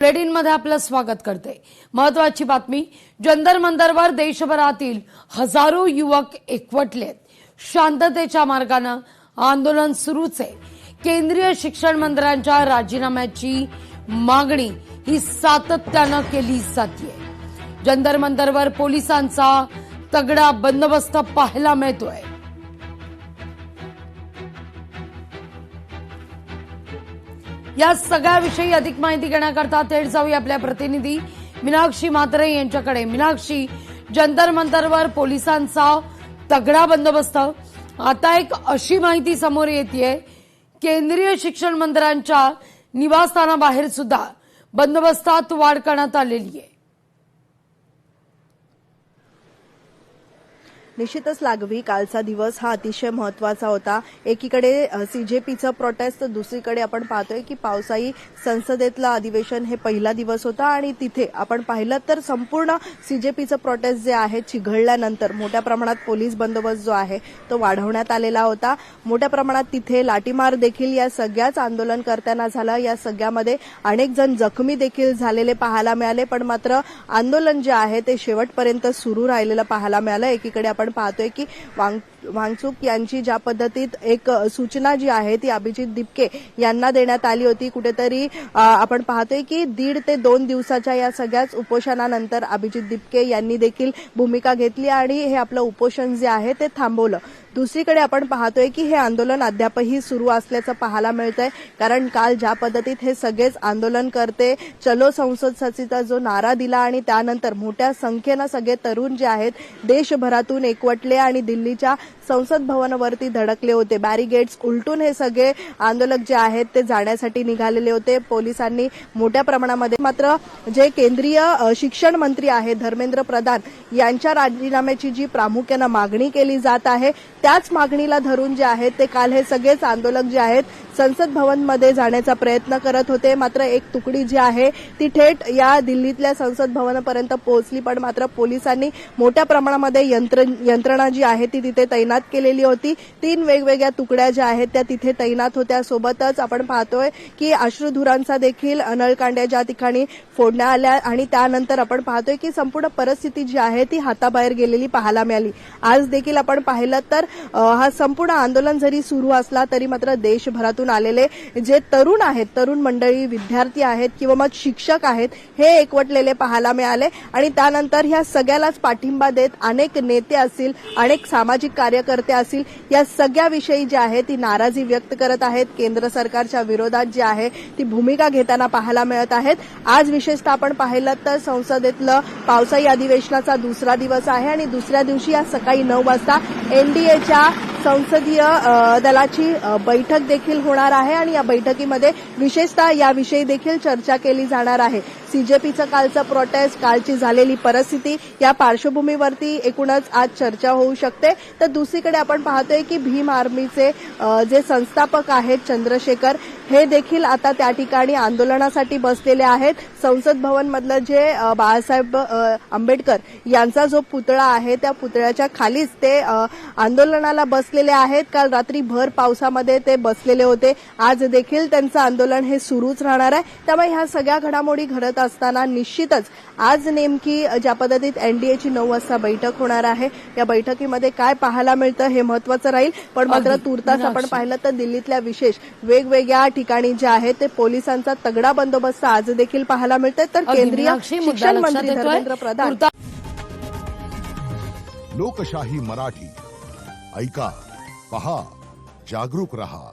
बुलेटिनमध्ये आपलं स्वागत करते। महत्वाची बातमी, जंतर मंतरवर देशभरातील हजारो युवक एकवटलेत। शांततेच्या मार्गाने आंदोलन सुरूच आहे। केंद्रीय शिक्षण मंत्र्यांच्या राजीनाम्याची मागणी ही सातत्याने केली जाते। जंतर मंतरवर पोलिसांचा तगडा बंदोबस्त पाहायला मिळतोय। या सगळ्याविषयी अधिक माहिती घेण्याकरता थेट जाऊया आपल्या प्रतिनिधी मीनाक्षी म्हात्रे यांच्याकडे। मीनाक्षी, जंतर मंतरवर पोलिसांचा तगडा बंदोबस्त, आता एक अशी माहिती समोर येतेय, केंद्रीय शिक्षण मंत्र्यांच्या निवासस्थानाबाहेर सुद्धा बंदोबस्तात वाढ करण्यात आलेली आहे। निश्चितच लागवी, कालचा दिवस हा अतिशय महत्वाचा होता। एकीकडे सीजेपीचं प्रोटेस्ट, तर दुसरीकडे आपण पाहतोय की पावसाळी संसदेतलं अधिवेशन हे पहिला दिवस होता आणि तिथे आपण पाहिलं तर संपूर्ण सीजेपीचं प्रोटेस्ट जे आहे चिघळल्यानंतर मोठ्या प्रमाणात पोलीस बंदोबस्त जो आहे तो वाढवण्यात आलेला होता। मोठ्या प्रमाणात तिथे लाठीमार देखील या सगळ्याच आंदोलनकर्त्यांना झाला। या सगळ्यामध्ये अनेक जण जखमी देखील झालेले पाहायला मिळाले, पण मात्र आंदोलन जे आहे ते शेवटपर्यंत सुरू राहिलेलं पाहायला मिळालं। एकीकडे आपण पाहतोय की वांगचूक यांची ज्या पद्धतीत एक सूचना जी आहे ती अभिजित दिपके यांना देण्यात आली होती। कुठेतरी आपण पाहतोय की 1.5 ते 2 दिवसाच्या या सगळ्याच उपोषणानंतर अभिजित दिपके यांनी देखील भूमिका घेतली आणि हे आपलं उपोषण जे आहे ते थांबवलं। दुसरीकडे आपण पाहतोय की हे आंदोलन अद्यापही सुरू असल्याचं पाहायला मिळतंय, कारण काल ज्या पद्धतीत हे सगळेच आंदोलनकर्ते चलो संसद सचीचा जो नारा दिला आणि त्यानंतर मोठ्या संख्येनं सगळे तरुण जे आहेत देशभरातून एकवटले आणि दिल्लीच्या संसद भवनावरती धडकले होते। बॅरिगेड्स उलटून हे सगळे आंदोलक जे आहेत ते जाण्यासाठी निघालेले होते। पोलिसांनी मोठ्या प्रमाणामध्ये मात्र जे केंद्रीय शिक्षण मंत्री आहेत धर्मेंद्र प्रधान यांच्या राजीनाम्याची जी प्रामुख्याने मागणी केली जात आहे त्याच मागणीला धरून जे आहेत ते काल हे सगळेच आंदोलक जे आहेत संसद भवनमध्ये जाण्याचा प्रयत्न करत होते। मात्र एक तुकडी जी आहे ती थेट या दिल्लीतल्या संसद भवनापर्यंत पोहोचली, पण मात्र पोलिसांनी मोठ्या प्रमाणामध्ये यंत्रणा जी आहे ती तिथे तैनात केलेली होती। 3 वेगवेगळ्या तुकड्या ज्या आहेत त्या तिथे तैनात होत्या। सोबतच आपण पाहतोय की अश्रुधुरांचा देखील नळकांड्या ज्या ठिकाणी फोडण्यात आल्या आणि त्यानंतर आपण पाहतोय की संपूर्ण परिस्थिती जी आहे ती हाताबाहेर गेलेली पाहायला मिळाली। आज देखील आपण पाहिलं तर हा संपूर्ण आंदोलन जरी सुरू असला तरी मात्र देशभरातून आलेले जे तरुण आहेत, तरुण मंडळी, विद्यार्थी आहेत किंवा मग शिक्षक आहेत, हे एकवटलेले पाहायला मिळाले आणि त्यानंतर ह्या सगळ्यालाच पाठिंबा देत अनेक नेते असतील, अनेक सामाजिक कार्यकर्ते असतील, या सगळ्याविषयी जी आहे ती नाराजी व्यक्त करत आहेत। केंद्र सरकारच्या विरोधात जी आहे ती भूमिका घेताना पाहायला मिळत आहेत। आज विशेषतः आपण पाहिलं तर संसदेतलं पावसाळी अधिवेशनाचा दुसरा दिवस आहे आणि दुसऱ्या दिवशी आज सकाळी 9 वाजता एनडीएच्या संसदीय दलाची बैठक देखील होणार आहे आणि या बैठकीमध्ये विशेषतः याविषयी देखील चर्चा केली जाणार आहे। सीजेपीचं कालचं प्रोटेस्ट, कालची झालेली परिस्थिती या पार्श्वभूमीवरती एकूणच आज चर्चा होऊ शकते। तर दुसरीकडे आपण पाहतोय की भीम आर्मीचे जे संस्थापक आहेत चंद्रशेखर हे देखील आता त्या ठिकाणी आंदोलनासाठी बसलेले आहेत। संसद भवनमधलं जे बाळासाहेब आंबेडकर यांचा जो पुतळा आहे त्या पुतळ्याच्या खालीच ते आंदोलनाला बसलेले आहेत। काल रात्री भर पावसामध्ये ते बसलेले होते। आज देखील त्यांचं आंदोलन हे सुरूच राहणार आहे। त्यामुळे ह्या सगळ्या घडामोडी घडत असताना निश्चितच आज नेमकी ज्या पद्धतीत एनडीएची 9 वाजता बैठक होणार आहे या बैठकीमध्ये काय पाहायला मिळतं हे महत्वाचं राहील। पण मात्र तुर्तास आपण पाहिलं तर दिल्लीतल्या विशेष वेगवेगळ्या ठिकाणी जे आहे ते पोलिसांचा तगडा बंदोबस्त आज देखील पाहायला मिळतोय। तर केंद्रीय शिक्षण मंत्री धर्मेंद्र प्रधान। लोकशाही मराठी ऐका, पहा, जागरूक रहा।